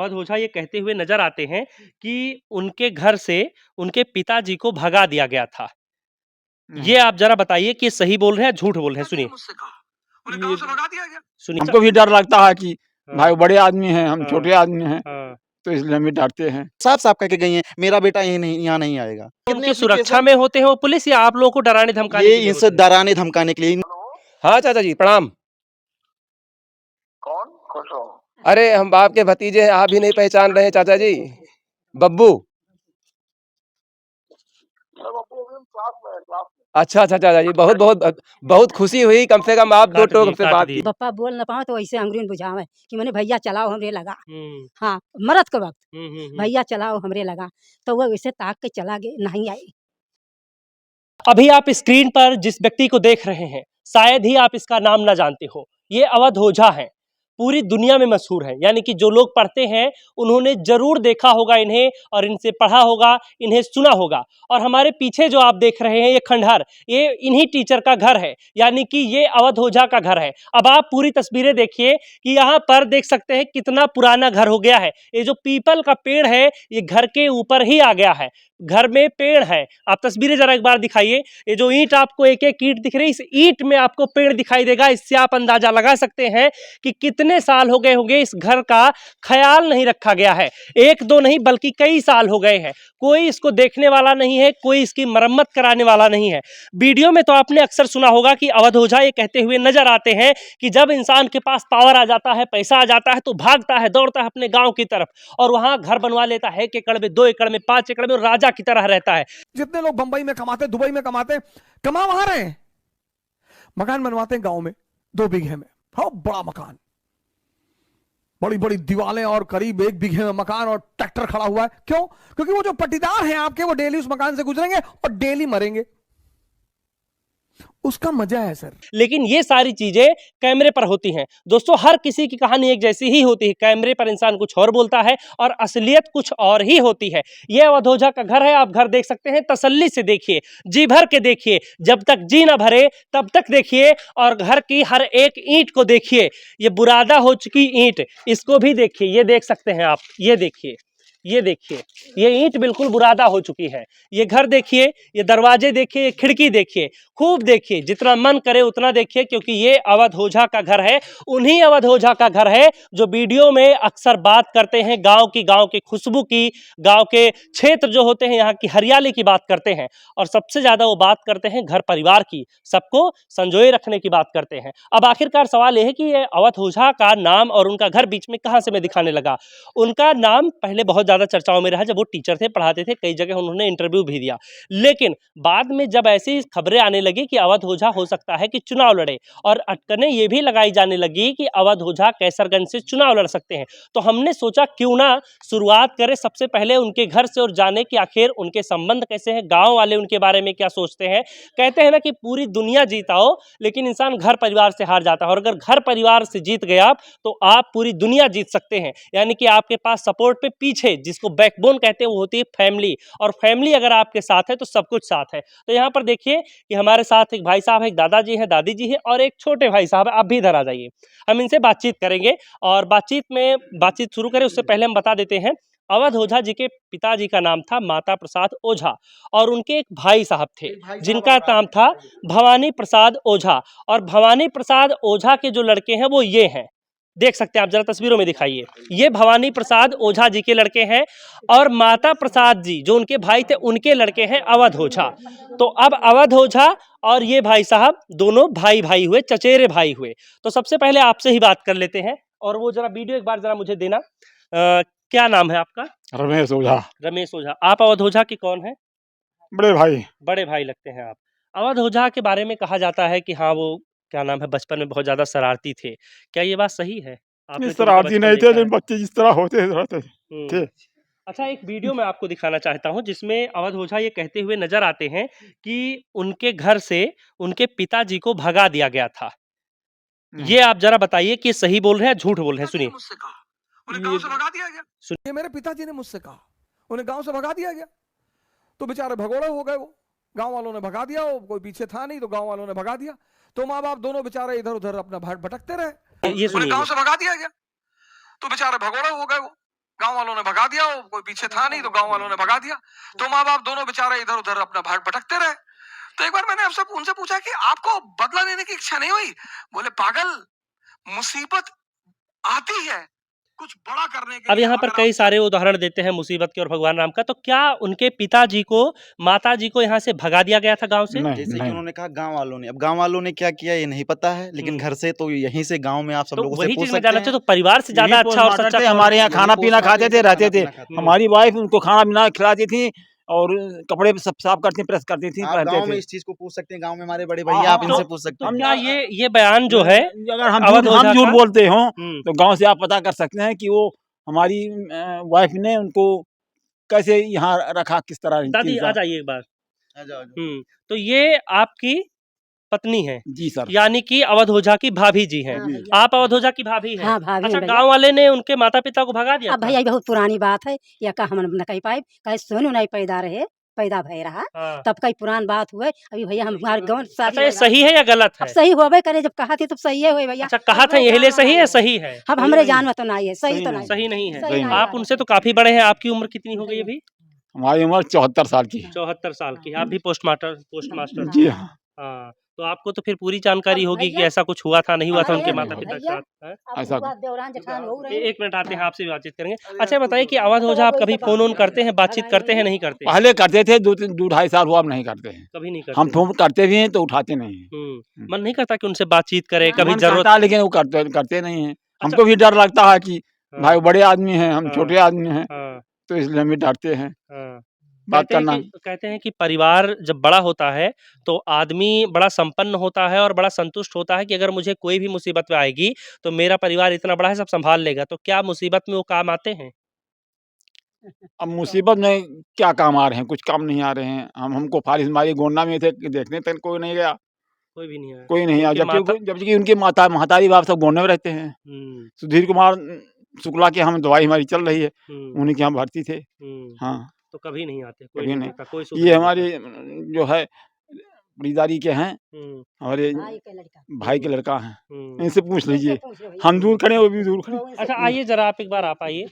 अवध ओझा ये कहते हुए नजर आते हैं कि उनके घर से उनके पिताजी को भगा दिया गया था। ये आप जरा बताइए कि सही बोल रहे हैं या झूठ बोल रहे हैं? सुनिए। मुझसे कहा, उन्हें गाँव से भगा दिया गया। सुनिए। हमको भी डर लगता है कि हाँ, भाई बड़े आदमी हैं, हम हाँ, छोटे आदमी हैं, हाँ। तो इसलिए हम भी डरते हैं। साफ-साफ कह के गई हैं, मेरा बेटा यहीं नहीं यहाँ नहीं आएगा। उनकी सुरक्षा में होते हैं वो पुलिस या आप लोगों को डराने धमकाने ये के लिए इनसे होते हैं? डराने धमकाने के लिए। हाँ चाचा जी प्रणाम। कौन? खुश हो। अरे हम बाप के भतीजे हैं, आप भी नहीं पहचान रहे हैं चाचा जी। बब्बू। अच्छा अच्छा चाचा जी, बहुत बहुत बहुत खुशी हुई, कम से कम आप दो टोक से बात की। पप्पा बोल ना पाओ तो ऐसे अंगुरी बुझावे कि मैंने भैया चलाओ हमरे लगा। हम्म, हाँ, मरद के वक्त हम्म। भैया चलाओ हमरे लगा, तो वो वैसे ताक के चला गए, नहीं आई। अभी आप स्क्रीन पर जिस व्यक्ति को देख रहे हैं, शायद ही आप इसका नाम ना जानते हो। ये अवध ओझा है, पूरी दुनिया में मशहूर है। यानी कि जो लोग पढ़ते हैं उन्होंने जरूर देखा होगा इन्हें और इनसे पढ़ा होगा, इन्हें सुना होगा। और हमारे पीछे जो आप देख रहे हैं ये खंडहर, ये इन्हीं टीचर का घर है, यानी कि ये अवध ओझा का घर है। अब आप पूरी तस्वीरें देखिए कि यहाँ पर देख सकते हैं कितना पुराना घर हो गया है। ये जो पीपल का पेड़ है ये घर के ऊपर ही आ गया है, घर में पेड़ है। आप तस्वीरें जरा एक बार दिखाइए। ये जो ईंट आपको एक एक ईंट दिख रही है, इस ईंट में आपको पेड़ दिखाई देगा। इससे आप अंदाजा लगा सकते हैं कि कितने साल हो गए होंगे इस घर का ख्याल नहीं रखा गया है। एक दो नहीं बल्कि कई साल हो गए हैं। कोई इसको देखने वाला नहीं है, कोई इसकी मरम्मत कराने वाला नहीं है। वीडियो में तो आपने अक्सर सुना होगा कि अवध ओझा ये कहते हुए नजर आते हैं कि जब इंसान के पास पावर आ जाता है, पैसा आ जाता है, तो भागता है, दौड़ता है अपने गांव की तरफ और वहां घर बनवा लेता है। 1 एकड़ में, 2 एकड़ में, 5 एकड़ में, और राजा की तरह रहता है। जितने लोग बंबई में कमाते, दुबई में कमाते, कमा वहां रहे हैं, मकान बनवाते हैं गांव में 2 बीघे में। हाँ, बड़ा मकान, बड़ी बड़ी दीवारें और करीब 1 बीघे में मकान और ट्रैक्टर खड़ा हुआ है। क्यों? क्योंकि वो जो पट्टीदार हैं आपके, वो डेली उस मकान से गुजरेंगे और डेली मरेंगे। उसका मजा है सर। लेकिन ये सारी चीजें कैमरे पर होती हैं। दोस्तों, हर किसी की कहानी एक जैसी ही होती है। कैमरे पर इंसान कुछ और बोलता है और असलियत कुछ और ही होती है। ये अवध ओझा का घर है, आप घर देख सकते हैं। तसल्ली से देखिए, जी भर के देखिए, जब तक जी ना भरे तब तक देखिए। और घर की हर एक ईंट को देखिए। ये बुरादा हो चुकी ईंट, इसको भी देखिए। ये देख सकते हैं आप, ये देखिए, ये देखिए, ये ईंट बिल्कुल बुरादा हो चुकी है। ये घर देखिए, ये दरवाजे देखिए, ये खिड़की देखिए, खूब देखिए, जितना मन करे उतना देखिए, क्योंकि ये अवध ओझा का घर है। उन्हीं अवध ओझा का घर है जो वीडियो में अक्सर बात करते हैं गांव की खुशबू की, गांव के क्षेत्र जो होते हैं यहाँ की हरियाली की बात करते हैं। और सबसे ज्यादा वो बात करते हैं घर परिवार की, सबको संजोए रखने की बात करते हैं। अब आखिरकार सवाल यह है कि ये अवध ओझा का नाम और उनका घर बीच में कहां से मैं दिखाने लगा। उनका नाम पहले बहुत ज्यादा चर्चाओं में रहा जब वो टीचर थे, पढ़ाते थे, कई जगह उन्होंने इंटरव्यू भी दिया। लेकिन बाद में जब ऐसी खबरें आने लगी कि अवध ओझा हो सकता है कि चुनाव लड़े, और अटकलें ये भी लगाई जाने लगी कि अवध ओझा कैसरगंज से चुनाव लड़ सकते हैं, तो हमने सोचा क्यों ना शुरुआत करें सबसे पहले उनके घर से और जाने कि आखिर उनके संबंध कैसे हैं, गांव वाले उनके बारे में क्या सोचते हैं। कहते हैं ना कि पूरी दुनिया जीता हो लेकिन इंसान घर परिवार से हार जाता है, और अगर घर परिवार से जीत गए आप तो आप पूरी दुनिया जीत सकते हैं। यानी कि आपके पास सपोर्ट पे पीछे, जिसको बैकबोन कहते हैं, वो होती है फैमिली, और फैमिली अगर आपके साथ है तो सब कुछ साथ है। तो यहाँ पर देखिए कि हमारे साथ एक भाई साहब है, एक दादाजी हैं, दादी जी हैं, और एक छोटे भाई साहब है। आप भी इधर आ जाइए, हम इनसे बातचीत करेंगे। और बातचीत शुरू करें उससे पहले हम बता देते हैं, अवध ओझा जी के पिताजी का नाम था माता प्रसाद ओझा, और उनके एक भाई साहब थे जिनका नाम था भवानी प्रसाद ओझा। और भवानी प्रसाद ओझा के जो लड़के हैं वो ये हैं, देख सकते हैं आप, जरा तस्वीरों में दिखाइए। ये भवानी प्रसाद ओझा जी के लड़के हैं, और माता प्रसाद जी जो उनके भाई थे उनके लड़के हैं अवध ओझा। तो अब अवध ओझा और ये भाई साहब दोनों भाई भाई हुए, चचेरे भाई हुए। तो सबसे पहले आपसे ही बात कर लेते हैं, और वो जरा वीडियो एक बार जरा मुझे देना। क्या नाम है आपका? रमेश ओझा। रमेश ओझा। आप अवध ओझा के कौन है? बड़े भाई। बड़े भाई लगते हैं आप। अवध ओझा के बारे में कहा जाता है कि हाँ, वो क्या नाम है, बचपन में बहुत ज्यादा शरारती थे। क्या ये बात सही है? आपने तो उनका शरारती बचपन नहीं देखा थे, है। लेकिन बच्चे जिस तरह होते रहते थे। अच्छा, एक वीडियो मैं आपको दिखाना चाहता हूं जिसमें अवध ओझा ये कहते हुए नजर आते हैं कि उनके घर से उनके पिताजी को भगा दिया गया था। ये आप जरा बताइए कि सही बोल रहे हैं या झूठ बोल रहे हैं? सुनिए। मुझसे कहा, उन्हें गाँव से भगा दिया गया। ये मेरे पिताजी ने मुझसे कहा, उन्हें गांव से भगा दिया गया, तो बेचारे भगोड़े हो गए। वो गांव वालों ने भगा दिया, वो कोई पीछे था नहीं तो गांव वालों ने भगा दिया, तो माँ बाप दोनों बेचारे इधर उधर अपना भटकते रहे। ये सुनिए। गाँव से भगा दिया गया, तो बेचारे भगोड़े हो गए। वो गांव वालों ने भगा दिया, वो कोई पीछे था नहीं तो गांव वालों ने भगा दिया, तो माँ बाप दोनों बेचारे इधर उधर अपना भटकते रहे। तो एक बार मैंने आपसे उनसे पूछा कि आपको बदला लेने की इच्छा नहीं हुई? बोले पागल, मुसीबत आती है कुछ बड़ा करने के अब लिए, यहाँ पर अगर कई आप- सारे उदाहरण देते हैं मुसीबत के और भगवान राम का, तो क्या उनके पिताजी को, माताजी को यहाँ से भगा दिया गया था गांव से? नहीं जैसे कि नहीं उन्होंने कहा गांव वालों ने, अब गांव वालों ने क्या किया ये नहीं पता है, लेकिन घर से तो यहीं से गांव में आप सब तो लोगों से वही पूछ चीज मैं सकते जानना हैं। चाहता हूं, तो परिवार से ज्यादा यही अच्छा और पोस्टमार्टम सच्चा थे, कौन हमारे है? यहाँ खाना पीना खाते थे, रहते थे। हमारी वाइफ उनको खाना पीना खिलाती थी और कपड़े सब साफ करती प्रेस करती थी, आप पहनते गांव में थे। इस चीज को पूछ सकते हैं, गांव में हमारे बड़े हाँ, भैया आप हाँ, इनसे तो- पूछ सकते तो हैं। क्या ये बयान जो है अगर अवध ओझा हम झूठ का- बोलते हो हम्म, तो गांव से आप पता कर सकते हैं कि वो हमारी वाइफ ने उनको कैसे यहाँ रखा, किस तरह दादी किस आ तरह- जाइए एक बार। आ जाओ, आ जाओ। तो ये आपकी पत्नी है, जी सर। यानी कि अवध ओझा की भाभी जी हैं। हाँ भैया। आप अवध ओझा की भाभी हैं। हाँ भाभी अच्छा, हैं भैया। गांव वाले ने उनके माता पिता को भगा दिया अब था? भैया ये बहुत पुरानी बात है, या का हम न कही पाए, कहे सोनू नहीं पैदा भय रहा, हाँ। तब कई पुरान बात हुए। अभी भैया हमारे गाँव अच्छा, शादी ये होला। सही है या गलत अब है? सही होबे करे, जब कहा थी तब सही है हुए भैया। अच्छा, कहा था यही ले सही है, सही है? अब हमरे जान में तो नहीं है, सही तो नहीं। सही नहीं है। सही नहीं आप है। उनसे तो काफी बड़े हैं, आपकी उम्र कितनी हो गई अभी? हमारी उम्र 74 साल की है। 74 साल की। आप भी पोस्टमास्टर जी थे। हाँ। हाँ, तो आपको तो फिर पूरी जानकारी अब होगी कि भैया- ऐसा कुछ हुआ था, नहीं हुआ था अरे उनके भैया, माता पिता के भैया, साथ? हैं? अब ऐसा- हुआ देवरान जेठान हो रहे हैं। एक मिनट आते हैं, आपसे भी बातचीत करेंगे। अच्छा बताइए कि अवध ओझा आप कभी फोन ऑन करते हैं, बातचीत करते हैं, नहीं करते? पहले करते थे, 2-2.5 साल हुआ, अब नहीं करते हैं। कभी नहीं करते? हम फोन करते भी हैं तो उठाते नहीं हैं। मन नहीं करता कि उनसे बातचीत करें, कभी मन जरूरत? करता है, लेकिन वो करते नहीं हैं। हमको भी डर लगता है कि हाँ, भाई बड़े आदमी हैं, हम हाँ। छोटे आदमी हैं, हाँ, तो इसलिए हम भी डरते हैं हाँ। बात करना। कहते हैं कि परिवार जब बड़ा होता है तो आदमी बड़ा संपन्न होता है और बड़ा संतुष्ट होता है कि अगर मुझे कोई भी मुसीबत में आएगी तो मेरा परिवार इतना बड़ा है, सब संभाल लेगा। तो क्या मुसीबत में वो काम आते हैं? अब मुसीबत में क्या काम आ रहे हैं, कुछ काम नहीं आ रहे हैं। हमको फारिश मारी गोंडा में थे, देखने तक कोई नहीं गया, कोई भी नहीं आया। कोई नहीं आया। उनके जबकि उनके महतारी बाप सब गोंडे में रहते हैं। हम्म, सुधीर कुमार शुक्ला की हम दवाई हमारी चल रही है, हम्म, उन्हीं के यहाँ भर्ती थे। हम्म। हाँ, तो कभी नहीं आते, कोई कभी नहीं नहीं। देखा, कोई सुख ये नहीं हमारे जो है रिश्तेदारी के हैं, देखा। हमारे भाई के लड़का। भाई के लड़का हैं, हम्म। इनसे पूछ लीजिए। पूछ लो भैया। हम दूर खड़े हैं, वो भी दूर खड़े। अच्छा आइए जरा, आप एक बार आप आइए।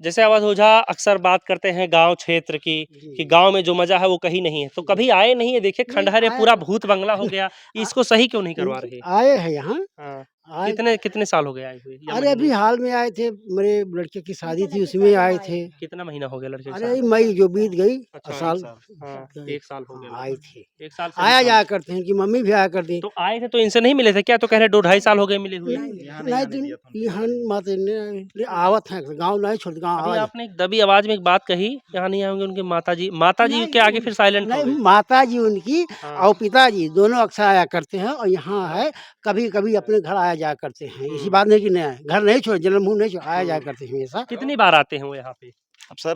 जैसे अवध ओझा अक्सर बात करते हैं गांव क्षेत्र की, कि गांव में जो मजा है वो कहीं नहीं है, तो कभी आए नहीं है? देखे खंडहर है, पूरा भूत बंगला हो गया, इसको सही क्यों नहीं करवा रहे? आए हैं यहाँ। हाँ। आए कितने कितने साल हो गए आए हुए, या अरे महीने? अभी हाल में आए थे, मेरे लड़के की शादी थी, उसमें आए थे। कितना महीना हो गया लड़के के अरे साथ? मई जो बीत गई अच्छा, साल, हाँ, 1 साल हो गया। आई थी। 1 साल से आया भी जाया कम। करते हैं कि मम्मी भी आया करती। तो आए थे तो इनसे नहीं मिले थे क्या? तो कह रहे 2-2.5 साल हो गए मिले हुए। नहीं तो यहाँ माते ने आवत है, गाँव नहीं छोड़, गाँव अभी आवाज। आपने एक दबी आवाज में एक बात कही, यहाँ नहीं आएंगे उनके माताजी के आगे फिर साइलेंट हो नहीं, गए। माता जी उनकी हाँ। और पिताजी दोनों अक्सर आया करते हैं, और यहाँ है कभी कभी अपने घर आया जाया करते हैं। इसी बात नहीं कि नहीं आए, घर नहीं छोड़, जन्मभूमि नहीं छोड़, आया जाया करते हैं हमेशा। कितनी बार आते हैं वो यहाँ पे? अब सर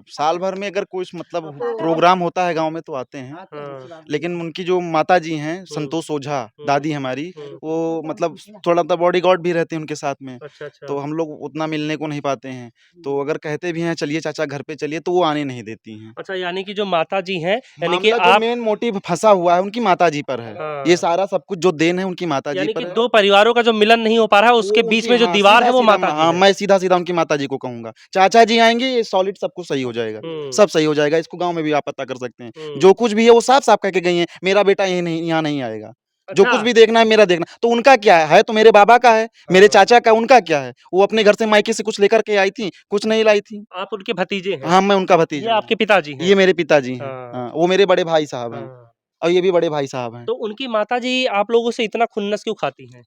साल भर में अगर कुछ मतलब प्रोग्राम होता है गांव में तो आते हैं, हाँ। लेकिन उनकी जो माता जी हैं संतोष ओझा दादी हमारी, वो मतलब थोड़ा सा बॉडी गार्ड भी रहते हैं उनके साथ में, अच्छा अच्छा। तो हम लोग उतना मिलने को नहीं पाते हैं। तो अगर कहते भी हैं चलिए चाचा घर पे चलिए, तो वो आने नहीं देती हैं। अच्छा, यानी कि जो माता जी हैं, यानी कि मामला जो आप, मेन मोटिव फंसा हुआ है उनकी माता जी पर है। हाँ। ये सारा सब कुछ जो देन है उनकी माता जी यानी पर कि है। दो परिवारों का जो मिलन नहीं हो पा रहा है, उसके वो बीच उनकी- में जो हाँ, दीवार है वो सीधा- माता हाँ, जी है। मैं सीधा सीधा उनकी माता जी को कहूंगा, चाचा जी आएंगे ये सॉलिड सब कुछ सही हो जाएगा, सब सही हो जाएगा। इसको गांव में भी आप पता कर सकते हैं, जो कुछ भी है वो साफ साफ कह के गई हैं, मेरा बेटा ये नहीं यहाँ नहीं आएगा, जो अच्छा। कुछ भी देखना है मेरा देखना। तो उनका क्या है तो मेरे बाबा का है, मेरे चाचा का, उनका क्या है? वो अपने घर से मायके से कुछ लेकर के आई थी, कुछ नहीं लाई थी। आप उनके भतीजे हैं? हाँ, मैं उनका ये भतीजा हूँ। आपके पिताजी हैं? ये मेरे पिताजी हैं। हाँ। हाँ, वो मेरे बड़े भाई साहब हैं, हाँ। और ये भी बड़े भाई साहब हैं। तो उनकी माता जी आप लोगों से इतना खुन्नस क्यों खाती हैं?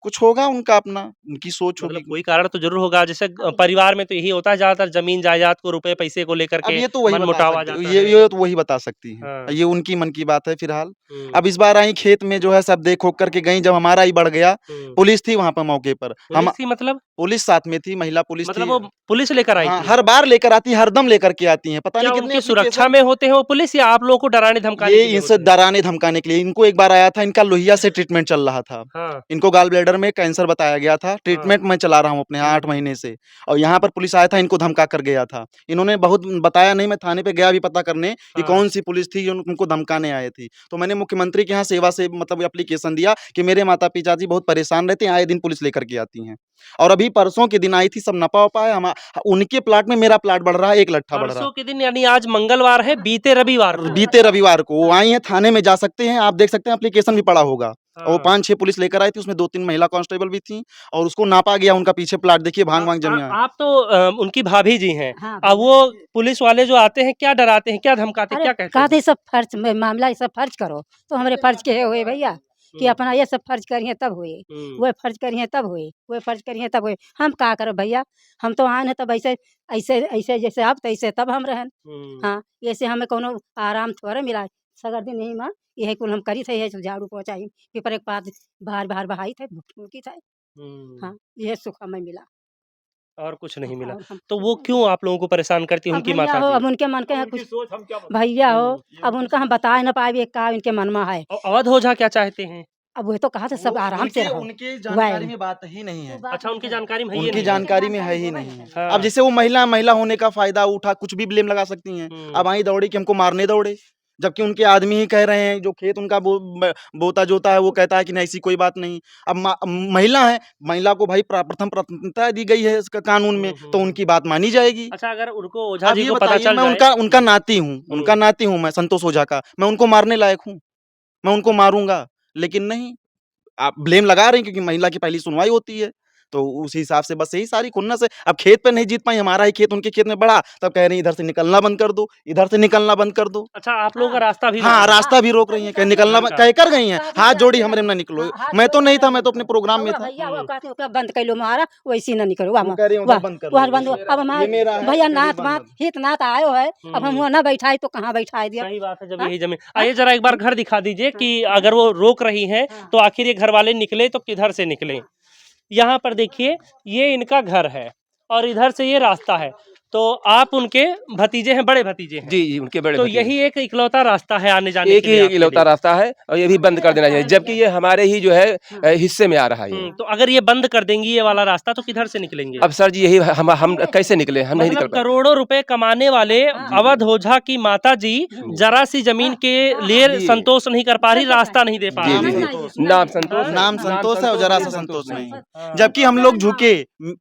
कुछ होगा उनका अपना, उनकी सोच होगी। मतलब कोई कारण तो जरूर होगा। जैसे परिवार में तो यही होता है, ज्यादातर जमीन जायदाद को, रुपए पैसे को लेकर अब के ये तो वही मन बता मुटाव आ सकती जाता है, है। ये तो वही बता सकती है। हाँ। ये उनकी मन की बात है फिलहाल। हम्म, अब इस बार आई खेत में जो है सब देख होक करके गई, जब हमारा ही बढ़ गया, हम्म। पुलिस थी वहां पर मौके पर, हम पुलिस की मतलब पुलिस साथ में थी, महिला पुलिस मतलब थी। वो पुलिस लेकर आई हाँ, थी? हर बार लेकर आती, हरदम लेकर के आती हैं, पता क्या नहीं कितने उनकी सुरक्षा में होते हैं वो पुलिस, या आप लोगों को डराने धमकाने ये के लिए इनसे होते हैं? डराने धमकाने के लिए। इनको एक बार आया था, इनका लोहिया से ट्रीटमेंट चल रहा था, हाँ। इनको गाल ब्लैडर बॉर्डर में कैंसर बताया गया था, ट्रीटमेंट मैं चला रहा हूँ अपने 8 महीने से, और यहाँ पर पुलिस आया था, इनको धमका कर गया था। इन्होंने बहुत बताया नहीं, मैं थाने पे गया भी पता करने कि कौन सी पुलिस थी जो उनको धमकाने आए थी। तो मैंने मुख्यमंत्री के यहाँ सेवा से मतलब एप्लीकेशन दिया कि मेरे माता पिता जी बहुत परेशान रहते हैं, आए दिन पुलिस लेकर के आती हैं। और अभी परसों के दिन आई थी, सब नपा वपा है, उनके प्लाट में मेरा प्लाट बढ़ रहा है, 1 लट्ठा बढ़ रहा परसों के दिन यानी आज मंगलवार है, बीते रविवार को। है। बीते रविवार को वो आई हैं, थाने में जा सकते हैं, आप देख सकते हैं, एप्लीकेशन भी पड़ा होगा। और वो हाँ। 5-6 पुलिस लेकर आई थी, उसमें 2-3 महिला कांस्टेबल भी थी, और उसको नापा गया, उनका पीछे प्लाट देखिए, भांग वांग जमी है। आप तो उनकी भाभी जी हैं। हाँ, अब वो पुलिस वाले जो आते हैं क्या डराते हैं, क्या धमकाते हैं, अरे क्या कहते हैं? कहते सब फर्ज मामला ये सब फर्ज करो, तो हमारे फर्ज के हुए भैया कि अपना ये सब फर्ज करिए तब हुए, वो फर्ज करिए तब हुए, वो फर्ज करिए तब हुए। हम का करो भैया, हम तो आए हैं तब ऐसे ऐसे ऐसे जैसे आप तैसे तब हम रहन। हाँ, ऐसे हमें कोनो आराम थोड़ा मिला। सगर दिन नहीं माँ यही कुल हम करी थे, यही झाड़ू पहुँचाई, पेपर एक पास बाहर बाहर बहाई थे, की थे। हाँ, यह सुख हमें मिला। और कुछ नहीं मिला। और हम तो वो क्यों आप लोगों को परेशान करती है अब उनकी भैया हो, माताजी? अब उनके मन के यहाँ कुछ भैया हो, अब उनका हम बता ना पाए का इनके मन में है। अवध ओझा क्या चाहते हैं? अब वो तो कहा था सब आराम से रहो। उनकी जानकारी में बात ही नहीं है। अच्छा, उनकी जानकारी में है ही उनकी नहीं। जानकारी में है ही नहीं है। हाँ। अब जैसे वो महिला होने का फायदा उठा, कुछ भी ब्लेम लगा सकती हैं। अब आई दौड़ी कि हमको मारने दौड़े, जबकि उनके आदमी ही कह रहे हैं, जो खेत उनका बोता जोता है वो कहता है कि नहीं ऐसी कोई बात नहीं। अब महिला है, महिला को भाई प्रथम प्राथमिकता दी गई है इसका कानून में, तो उनकी बात मानी जाएगी। अच्छा, अगर उनको ओझा अब जी ये को पता बताइए, चल मैं जाए उनका नाती हूँ, उनका नाती हूँ मैं, संतोष ओझा का, मैं उनको मारने लायक हूँ? मैं उनको मारूंगा? लेकिन नहीं, आप ब्लेम लगा रहे हैं क्योंकि महिला की पहली सुनवाई होती है, तो उस हिसाब से बस यही सारी खुन्नस है। अब खेत पे नहीं जीत पाई, हमारा ही खेत उनके खेत में बढ़ा, तब कह रही हैं इधर से निकलना बंद कर दो, इधर से निकलना बंद कर दो। अच्छा, आप लोगों का रास्ता भी हाँ, रोक रहे हैं। रास्ता भी रोक रही हैं, कह निकलना अच्छा। कह कर गई हैं, हाथ जोड़ी हमरे में ना निकलो। मैं तो नहीं था, मैं तो अपने प्रोग्राम में था। भैया वो कहते ओकरा बंद कर लो मारा, वैसी ना निकलो। वाह वो कह रही हैं, उधर वाह बंद कर वाह लो। बंद। अब हम ये मेरा है, भैया ये नात बंद मात कर हित नात आयो है, अब हम वहाँ ना बैठाए तो कहाँ बैठाए दिया। सही बात है, जब हाँ? यही जमीन। आइए जरा एक बार घर दिखा दीजिए कि अगर वो रोक रही हैं तो आखिर ये घर वाले निकले तो किधर से निकले। यहाँ पर देखिए, ये इनका घर है और इधर से ये रास्ता है। तो आप उनके भतीजे हैं, बड़े भतीजे हैं? जी, जी, उनके बड़े तो भतीजे। यही एक इकलौता रास्ता है आने जाने एक के ही लिए आपके इकलौता लिए? रास्ता है और ये भी बंद कर देना चाहिए, जबकि ये हमारे ही जो है हिस्से में आ रहा है ये। तो अगर ये बंद कर देंगी ये वाला रास्ता तो किधर से निकलेंगे? अब सर जी यही हम कैसे निकले, हम नहीं निकल मतलब पाए। करोड़ों रुपए कमाने वाले अवध ओझा की माता जी जरा सी जमीन के लिए जी। संतोष नहीं कर पा रही, रास्ता नहीं दे पा जी, रही। जी, जी। नाम संतोष है। नाम संतोष है और जरा सा संतोष नहीं है। हाँ। जबकि हम लोग झुके,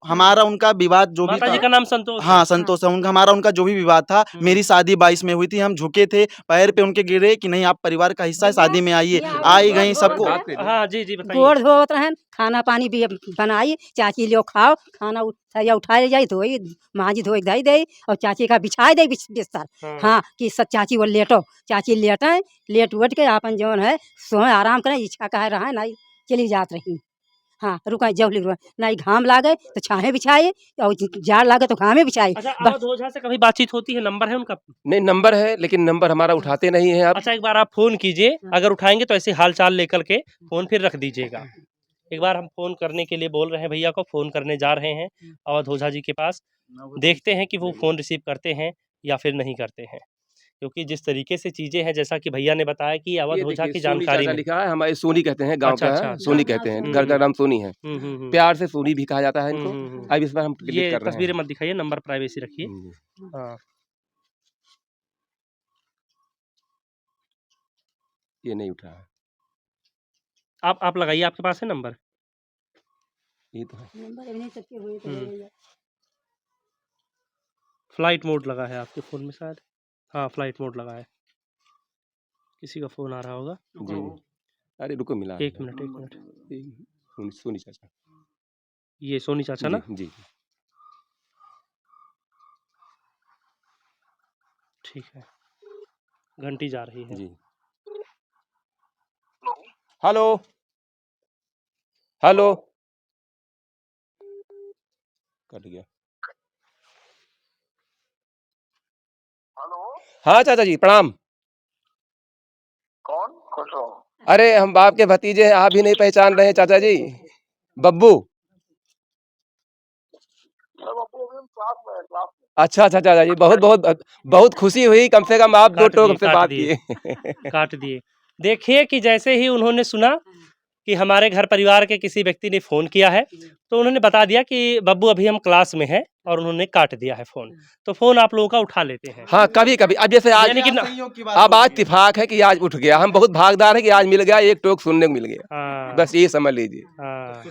हमारा उनका विवाद जो भी माता जी था, का नाम संतोष है। हाँ संतोष है उनका, हमारा उनका जो भी विवाद था, मेरी शादी 22 में हुई थी, हम झुके थे, पैर पे उनके गिरे कि नहीं आप परिवार का हिस्सा है, शादी में आइए, आई गई सबको। हाँ जी जी बताइए। गोड़ धोवत रहन, खाना पानी भी बनाई, चाची लो खाओ, खाना सरिया उठाए जाई धोई, माँ जी धोई धाई दे और चाची का बिछाए दे बिस्तर। हाँ कि सब चाची वो लेटो, चाची लेटे, लेट उठ के अपन जौन है सोए आराम करें, इच्छा कहे रहा नहीं चली जात रही। हाँ रुका जब नहीं घाम लागे तो छाहे बिछाए और जाड़ लागे तो घामे बिछाए। अच्छा, अवध ओझा से कभी बातचीत होती है? नंबर है उनका? नहीं, नंबर है लेकिन नंबर हमारा उठाते नहीं है आप। अच्छा, एक बार आप फोन कीजिए, अगर उठाएंगे तो ऐसे हाल चाल लेकर के फोन फिर रख दीजिएगा। एक बार हम फोन करने के लिए बोल रहे हैं, भैया को फोन करने जा रहे हैं अवध ओझा जी के पास। देखते हैं कि वो फोन रिसीव करते हैं या फिर नहीं करते हैं, क्योंकि जिस तरीके से चीजें हैं, जैसा कि भैया ने बताया कि ये अवध ओझा देखिए, की सोनी जानकारी चाचा में। लिखा है, हमारे सोनी कहते हैं, गाँव अच्छा, का अच्छा, है, अच्छा। सोनी कहते हैं, घर का नाम सोनी है। प्यार से सोनी भी कहा जाता है इनको। अब इस बार हम क्लिक ये कर रहे तस्वीरें हैं। मत दिखाइए, नंबर प्राइवेसी रखिए। हाँ, ये नहीं उठा है, आप लगाइए, आपके पास है नंबर? ये तो है। फ्लाइट मोड लगा है आपके फ़ोन में शायद। हाँ, फ्लाइट मोड लगा है। किसी का फ़ोन आ रहा होगा। जी। अरे रुको, मिला है। 1 मिनट, 1 मिनट। सोनी चाचा। ये सोनी चाचा ना? जी, जी। ठीक है। घंटी जा रही है। जी। Hello, hello. कट गया। हेलो, हाँ चाचा जी प्रणाम। कौन? खुश रहो। अरे हम बाप के भतीजे हैं, आप ही नहीं पहचान रहे हैं चाचा जी। बब्बू। अच्छा अच्छा चाचा जी, बहुत बहुत बहुत खुशी हुई, कम से कम आप 2 टोक हमसे बात किए। काट दिए। देखिए कि जैसे ही उन्होंने सुना कि हमारे घर परिवार के किसी व्यक्ति ने फ़ोन किया है, तो उन्होंने बता दिया कि बब्बू अभी हम क्लास में हैं और उन्होंने काट दिया है फ़ोन। तो फ़ोन आप लोगों का उठा लेते हैं। हाँ, कभी-कभी अब जैसे आज यानी कि न अब आज इत्तेफ़ाक है कि आज उठ गया। हम बहुत भागदार हैं कि आज मिल गया, एक टोक सुनने को मिल गया। हाँ, बस ये समझ लीजिए। हाँ।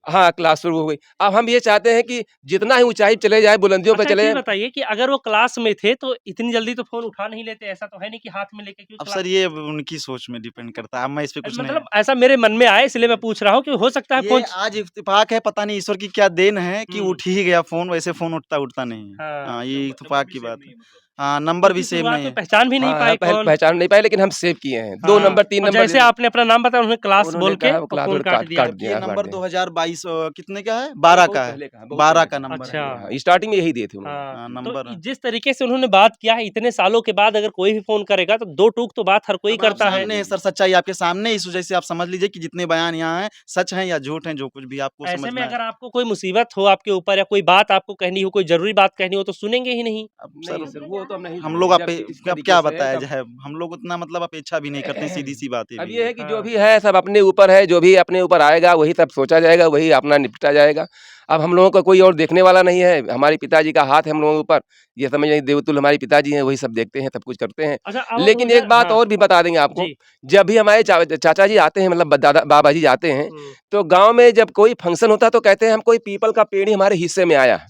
हाँ, क्लास शुरू हो गई। अब हम ये चाहते हैं कि जितना ही ऊँचाई चले जाए, बुलंदियों पे अच्छा, चले ये जाएँ। बताइए कि अगर वो क्लास में थे तो इतनी जल्दी तो फ़ोन उठा नहीं लेते, ऐसा तो है नहीं कि हाथ में लेके क्यों अब क्लास सर ये उनकी सोच में डिपेंड करता है, अब मैं इस पे कुछ नहीं मतलब ऐसा मेरे मन में आया इसलिए मैं पूछ रहा हूँ कि हो सकता है ये फ़ोन आज इत्तेफ़ाक है, पता नहीं ईश्वर की क्या देन है कि हुँ। उठ ही गया फ़ोन, वैसे फ़ोन उठता नहीं है। हाँ। हाँ, ये इत्तेफ़ाक की बात है। हाँ, नंबर भी क्योंकि सेव शुरुआत नहीं में है। पहचान भी नहीं हाँ, पाए पहले कौन? पहचान नहीं पाए लेकिन हम सेव किए हैं। 2 हाँ, नंबर 3 और नंबर जैसे आपने अपना नाम बताया उन्होंने क्लास उन्होंने बोल के कहा और क्लास फ़ोन बोल काट दिया। काट जबकि ये दिया, नंबर काट दिया। 2022 कितने का है? 12 बहुत का है। पहले का, बहुत 12 पहले का का। नंबर अच्छा। है। हाँ, स्टार्टिंग में यही दिए थे उन्होंने। हाँ, हाँ, तो नंबर है। जिस तरीके से उन्होंने बात किया है इतने सालों के बाद अगर कोई भी फ़ोन करेगा तो 2 टूक तो बात हर कोई अब आप करता है। सामने है सर, सच्चाई आपके सामने है, इस वजह से आप समझ लीजिए कि जितने बयान यहाँ हैं, सच हैं या झूठ हैं, जो कुछ भी आपको ऐसे में समझना है। अगर आपको कोई मुसीबत हो आपके ऊपर या कोई बात आपको कहनी हो, कोई ज़रूरी बात कहनी हो तो सुनेंगे ही नहीं। अब नहीं सर, सर, वो तो हम नहीं हम लोग सुनेंगे। जब इस अब तरीके क्या से है बताया तब जाए, हम लोग उतना मतलब अपेक्षा भी नहीं करते हैं, सीधी-सी बात ये अब भी ये है। है कि जो हाँ। भी है सब अपने ऊपर है, जो भी अपने ऊपर आएगा वही सब सोचा जाएगा, वही अपना निपटा जाएगा। अब हम लोगों का कोई और देखने वाला नहीं है, हमारे पिताजी का हाथ है हम लोगों के ऊपर, ये समझ लीजिए देवतुल्य हमारे पिताजी हैं, वही सब देखते हैं, सब कुछ करते हैं। अच्छा अब लेकिन एक बात हाँ, और भी बता देंगे आपको, जी। जब भी हमारे चाचा जी आते हैं मतलब दादा बाबा जी आते हैं, हुँ, तो गाँव में जब कोई फंक्शन होता है तो कहते हैं हम कोई पीपल का पेड़ ही हमारे हिस्से में आया है।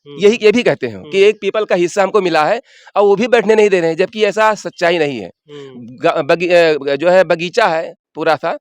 हुँ, यही ये भी कहते हैं कि हुँ, एक पीपल का हिस्सा हमको मिला है और वो भी बैठने नहीं दे रहे हैं, जबकि ऐसा सच्चाई नहीं है। हुँ। जो है बगीचा है पूरा-सा,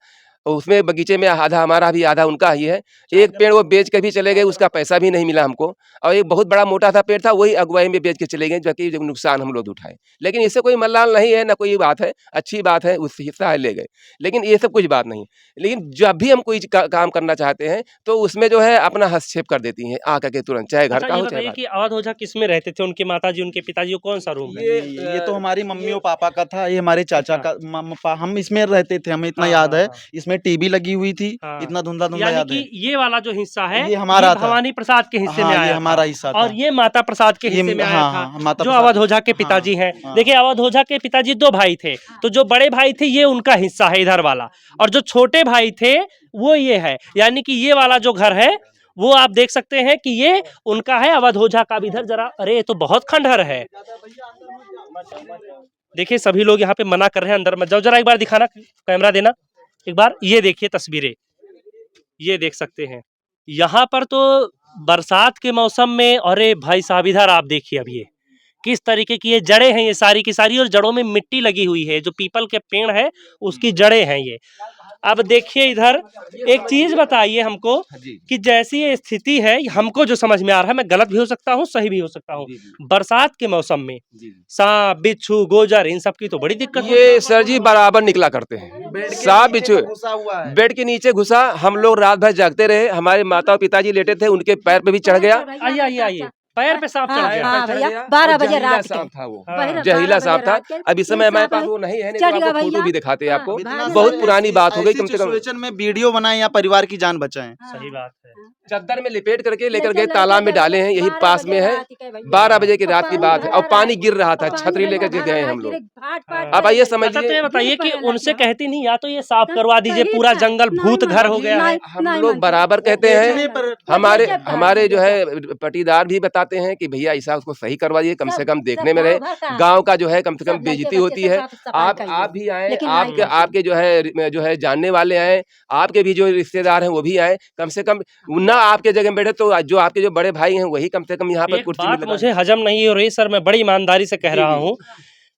उसमें बगीचे में आधा हमारा भी आधा उनका ही है। एक पेड़ वो बेच के भी चले गए, उसका पैसा भी नहीं मिला हमको और एक बहुत बड़ा मोटा-सा पेड़ था, वही अगुवाई में बेच के चले गए, जबकि जो नुकसान हम लोग उठाए। लेकिन इससे कोई मलाल नहीं है, ना कोई बात है, अच्छी बात है, उस हिस्सा है ले गए। लेकिन ये सब कुछ बात नहीं। लेकिन जब भी हम कोई काम करना चाहते हैं, तो उसमें जो है अपना हस्तक्षेप कर देती हैं, आकर के तुरंत, चाहे घर अच्छा का ये हो चाहे बताइए बाहर। कि अवध ओझा किसमें रहते थे? उनके माताजी, उनके पिताजी को कौन-सा रूम है? ये तो हमारी मम्मी और पापा का था, ये हमारे चाचा अच्छा। का हम इसमें रहते थे, हमें इतना हाँ, याद हाँ, है। हाँ। इसमें टीवी लगी हुई थी, हाँ। इतना धुंधला-धुंधला यानी याद कि है। ये वाला जो हिस्सा है, ये हमारा था। भवानी प्रसाद के हिस्से में हाँ, ये आया था हमारा हिस्सा और था। ये माता प्रसाद के ये हिस्से में आया हाँ, था, हाँ, माता जो प्रसाद अवध ओझा के हाँ, पिताजी हैं। हाँ। देखिए अवध ओझा के पिताजी 2 भाई थे, तो जो बड़े भाई थे ये उनका हिस्सा है इधर वाला और जो छोटे भाई थे वो ये है। यानी कि ये वाला जो घर है वो आप देख सकते हैं कि ये उनका है अवध ओझा का भी। इधर जरा अरे ये तो बहुत खंडहर है। देखिए सभी लोग यहाँ पे मना कर रहे हैं अंदर मत जाओ। जरा एक बार दिखाना, कैमरा देना एक बार। ये देखिए तस्वीरें, ये देख सकते हैं यहाँ पर तो बरसात के मौसम में। अरे भाई साहब इधर आप देखिए अब ये किस तरीके की ये जड़ें हैं, ये सारी की सारी, और जड़ों में मिट्टी लगी हुई है। जो पीपल के पेड़ है उसकी जड़ें हैं ये। अब देखिए इधर एक चीज बताइए हमको कि जैसी ये स्थिति है, हमको जो समझ में आ रहा है, मैं गलत भी हो सकता हूँ सही भी हो सकता हूँ, बरसात के मौसम में सांप बिच्छू गोजर इन सब की तो बड़ी दिक्कत होती है। ये सर जी बराबर निकला करते हैं। सांप बिच्छू घुसा हुआ है। बेड के नीचे घुसा, हम लोग रात भर जागते रहे, हमारे माता और पिताजी लेटे थे, उनके पैर पे भी चढ़ गया। आइए आइए आइए, पैर पे सांप चढ़ हाँ, गया। हाँ, चढ़ भैया, गया 12 और बजे जहरीला रात के। सांप था वो। बारह- जहरीला 12 सांप बजे था। रात के अब इस समय ये हमारे सांप पास वो नहीं है, नहीं चढ़ तो गया आपको फोटो भैया। भी दिखाते हैं आपको। हाँ, बहुत हाँ, पुरानी बात हो गई, ऐसी कम से कम सिचुएशन में वीडियो बनाएं या परिवार की जान बचाएं। सही बात है। चद्दर में लिपेट करके लेकर लेकर गए, तालाब में डाले हैं, यही 12 पास बजे में है। रात के भैया। 12 बजे की और रात की पानी बात है भरा और रहा पानी है। गिर रहा था, और पानी छतरी भरा लेकर के भरा गए रहा हम गिरे लोग। फाट-फाट अब आइए पड़े। अच्छा तो ये बताइए कि गिरे उनसे लड़कियां। कहती नहीं या तो ये साफ करवा दीजिए, कहीं पूरा था, जंगल नहीं भूत घर हो मानते, गया है। नहीं, हम नहीं लोग मानते। बराबर कहते हैं, नहीं मानते। हमारे बेचैन कर हमारे रहे जो हैं, है पटीदार भी बताते हैं कि भैया ऐसा उसको सही करवा दिए, कम से कम देखने में सब रहे। गाँव भर का है। गाँव का जो है कम से कम सब लड़के बेइज्जती बच्चे होती से है। साफ-सफाई आप करिए। भी आए, लेकिन नहीं आपके करते। आपके जो है जानने वाले आए, आपके भी जो रिश्तेदार हैं वो भी आए। कम से कम ना आपके जगह में बैठे तो जो आपके जो बड़े भाई हैं वही कम से कम यहाँ पर एक कुर्सी में बात लगाएं। मुझे हजम नहीं हो रही सर, मैं बड़ी ईमानदारी से कह जी, रहा जी। हूँ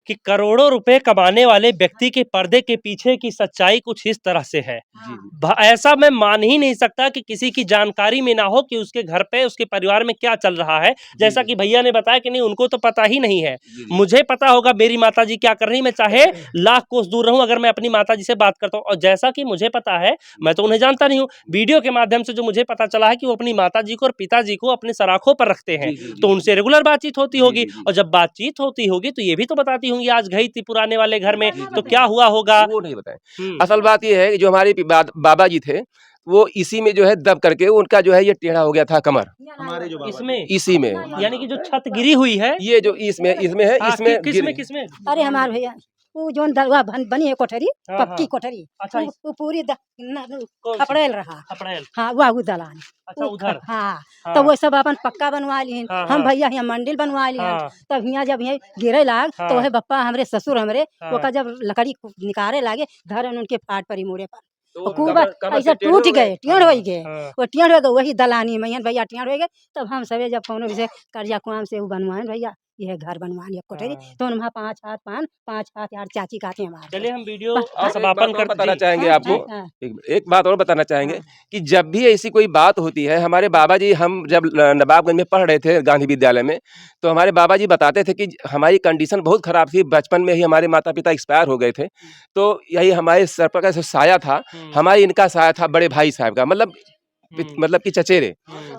कि करोड़ों रुपए कमाने वाले व्यक्ति के पर्दे के पीछे की सच्चाई कुछ इस तरह से है। जी, जी। ऐसा मैं मान ही नहीं सकता कि किसी की जानकारी में ना हो कि उसके घर पे उसके परिवार में क्या चल रहा है। जैसा कि भैया ने बताया कि नहीं उनको तो पता ही नहीं है। मुझे पता होगा मेरी माताजी क्या कर रही, मैं चाहे लाख कोस दूर रहूं अगर मैं अपनी माताजी से बात करता हूँ। और जैसा कि मुझे पता है, मैं तो उन्हें जानता नहीं हूँ, वीडियो के माध्यम से जो मुझे पता चला है कि वो अपनी माताजी को और पिताजी को अपने सराखों पर रखते हैं, तो उनसे रेगुलर बातचीत होती होगी। और जब बातचीत होती होगी तो ये भी तो बताती होंगी आज गई थी पुराने वाले घर में तो क्या हुआ होगा। वो नहीं बताएं। असल बात ये है कि जो हमारे बाबा जी थे, वो इसी में जो है दब करके उनका जो है ये टेढ़ा हो गया था कमर, हमारे जो बाबा इसमें इसी में। यानी कि जो छत गिरी हुई है ये जो इसमें है, हाँ, इसमें गिर किसमें किसमें अरे हमारे भैया वो जोन दलवा बनी है कोठरी, हाँ, पक्की हाँ। कोठरी, अच्छा इस वो पूरी कौन सी? खपड़ेल रहा। खपड़ेल। हाँ, वो दलान। अच्छा उधर। हाँ, हाँ, तो वो सब अपन पक्का बनवा लिहन। हाँ, हम हाँ, भैया यहाँ मंदिर बनवा लिहन। हाँ, तब हियाँ जब ये गिरे लाग तो हाँ, वह बप्पा हमरे ससुर हमरे हाँ। ओका जब लकड़ी निकारे लागे धरन उनके फाट परी मुड़े पर तो और वो खूब कमर ऐसा से टेढ़े टूट हो गए? गए, टेढ़ हो हाँ, गए। हाँ। वो टेढ़ हो गए, वही दलानी में भैया टेढ़ हो गए। तब हम सवे जब कौनो से कर्जा कुआम से वो बनवाए भैया यह घर बनवानी है कोठरी, हाँ। तो वहाँ 5 हाथ यार चाची कहते हैं हमारे। चलिए हम वीडियो बस, का हाँ। एक बात समापन और करते बताना जी। चाहेंगे हाँ, आपको, हाँ, एक बात और बताना चाहेंगे हाँ। कि जब भी ऐसी कोई बात होती है, हमारे बाबा जी, हम जब नवाबगंज में पढ़ रहे थे गांधी विद्यालय में, तो हमारे बाबा जी बताते थे कि हमारी कंडीशन बहुत खराब थी, बचपन में ही हमारे माता पिता एक्सपायर हो गए थे, तो यही हमारे सर पर का जो साया था, हमारी इनका साया था बड़े भाई साहब का, मतलब कि चचेरे।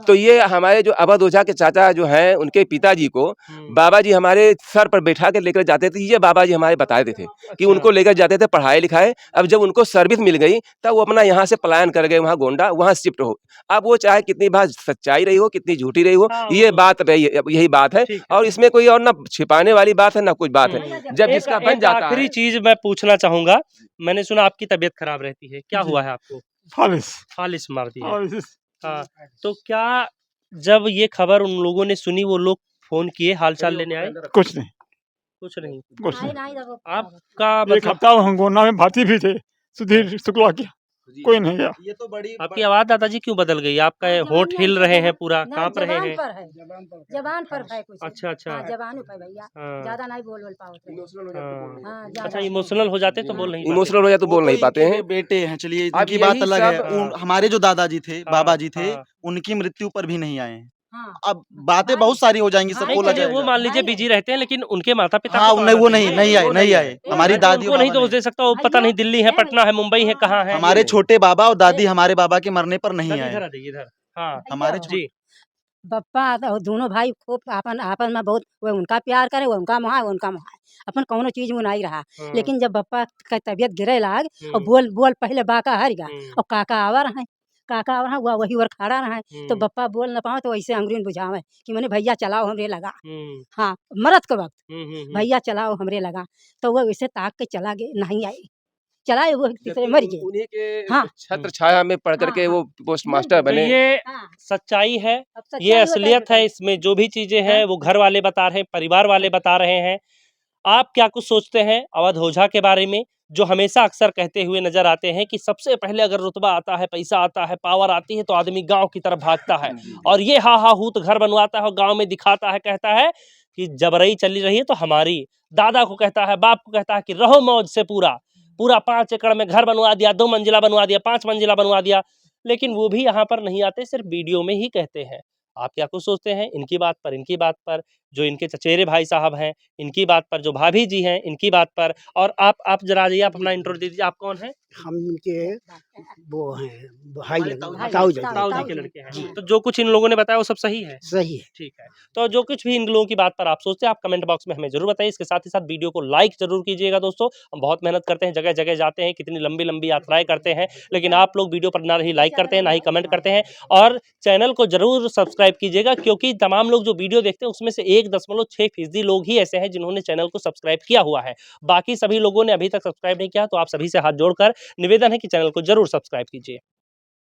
तो ये हमारे जो अवध ओझा के चाचा जो हैं, उनके पिताजी को बाबा जी हमारे सर पर बैठा के लेकर जाते थे। ये बाबा जी हमारे बताते थे कि उनको लेकर जाते थे पढ़ाई लिखाई। अब जब उनको सर्विस मिल गई तब वो अपना यहाँ से पलायन कर गए, वहाँ गोंडा, वहाँ शिफ्ट हो। अब वो चाहे कितनी बात सच्चाई रही हो, कितनी झूठी रही हो, हाँ, वो ये तो बात रही, यही बात है। ठीक है। और इसमें कोई और ना छिपाने वाली बात है ना कुछ बात है। जब एक जिसका बन एक जाता आखिरी है। चीज मैं पूछना चाहूंगा, मैंने सुना आपकी तबीयत खराब रहती है, क्या जी। हुआ है आपको? फालिस फालिस मार दी है। फालिस हाँ, तो क्या जब ये खबर उन लोगों ने सुनी वो लोग फोन किए, हाल चाल लेने आए? कुछ नहीं कुछ नहीं। कुछ आई नहीं। नहीं जब वो आपका एक मतलब हफ्ता हम गोंडा में भर्ती भी थे, सुधीर शुक्ला के, कोई नहीं गया। ये तो बड़ी आपकी आवाज दादाजी क्यों बदल गई? आपका ये होंठ हिल रहे हैं, पूरा कांप रहे हैं। पर है, जबान पर है कुछ। अच्छा अच्छा। हाँ, जबान पर भैया हाँ, ज्यादा नहीं बोल पाओ थे। हाँ। हाँ, अच्छा ज्यादा इमोशनल हो जाते तो बोल नहीं पाते। इमोशनल हो जाए तो वो बोल नहीं तो पाते इनके हैं। बेटे हैं, चलिए अब इनकी बात यही अलग है। सब हमारे जो दादाजी थे, हाँ, बाबा जी थे, हाँ। उनकी मृत्यु पर भी नहीं आए हैं। हाँ, अब बातें बहुत सारी हो जाएंगी, सब भाई नहीं बोला चलिए, वो जाएगा। मान लीजिए भाई बिजी रहते हैं, लेकिन उनके माता पिता हाँ, को तो नहीं आना वो चाहिए। नहीं आए, वो नहीं आए। हमारी मैं तो दादी और उनको नहीं बाबा दोष ने। दे सकता, वो पता नहीं दिल्ली है, पटना है, मुंबई है, कहाँ है। हमारे छोटे बाबा और दादी हमारे बाबा के मरने पर नहीं दादी आए। इधर आ जाइए, इधर। हाँ हमारे जी। बप्पा तो दोनों भाई खूब आपन आपन में बहुत, वो उनका प्यार करे, वो उनका मोह, वो उनका मोह। अपन कौनो चीज में नहीं रहा, हाँ, लेकिन जब बप्पा का तबीयत गिरे लाग और हम्म, बोल बोल पहले बाका हर गया हम्म, और काका आवर है, काका आवर है वो वही और खड़ा रहा है, तो हम्म, बप्पा बोल न पाओ तो वैसे अंगुरी बुझावे कि मैंने भैया चलाओ हमरे लगा। हम्म, हाँ, मरद के वक्त हम्म। भैया चलाओ हमरे लगा, तो वो वैसे ताक के चला गए, नहीं आई, चलाए वो तीसरे मर गए। उन्हीं के हाँ, छत्र छाया में पढ़ हाँ, करके हाँ। वो पोस्ट मास्टर तो तो बने। ये हाँ, सच्चाई है, अब सच्चाई ये बताइए, असलियत है। बताइए। इसमें जो भी चीजें हैं हाँ, वो घर वाले बता रहे हैं, परिवार वाले बता रहे हैं। आप क्या कुछ सोचते हैं अवध ओझा के बारे में, जो हमेशा अक्सर कहते हुए नजर आते हैं कि सबसे पहले अगर रुतबा आता है, पैसा आता है, पावर आती है, तो आदमी गांव की तरफ भागता है और ये हा हा हूत घर बनवाता है और गांव में दिखाता है, कहता है कि जबरई चली रही है तो हमारी। दादा को कहता है, बाप को कहता है कि रहो मौज से, पूरा पूरा 5 एकड़ में घर बनवा दिया, 2 मंजिला बनवा दिया, 5 मंजिला बनवा दिया। लेकिन वो भी यहाँ पर नहीं आते, सिर्फ वीडियो में ही कहते हैं। आप क्या कुछ सोचते हैं इनकी बात पर, इनकी बात पर, जो इनके चचेरे भाई साहब हैं इनकी बात पर, जो भाभी जी हैं इनकी बात पर? और आप जरा आइए, आप अपना इंट्रो दे दीजिए, आप कौन हैं? हम इनके वो हैं भाई भाई ताऊ जी, जी ताऊ जी ताऊ के जी। लड़के हैं। जी। तो जो कुछ इन लोगों ने बताया वो सब सही है? सही है। ठीक है। तो जो कुछ भी इन लोगों की बात पर आप सोचते हैं, आप कमेंट बॉक्स में हमें ज़रूर बताइए। इसके साथ ही साथ वीडियो को लाइक ज़रूर कीजिएगा दोस्तों। हम बहुत मेहनत करते हैं, जगह-जगह जाते हैं, कितनी लंबी-लंबी यात्राएँ करते हैं, लेकिन आप लोग वीडियो पर ना ही लाइक करते हैं, ना ही कमेंट करते हैं। और चैनल को ज़रूर सब्सक्राइब कीजिएगा, क्योंकि तमाम लोग जो वीडियो देखते हैं उसमें से 1.6% लोग ही ऐसे हैं जिन्होंने चैनल को सब्सक्राइब किया हुआ है। बाकी सभी लोगों ने अभी तक सब्सक्राइब नहीं किया, तो आप सभी से हाथ जोड़कर निवेदन है कि चैनल को ज़रूर सब्सक्राइब कीजिए।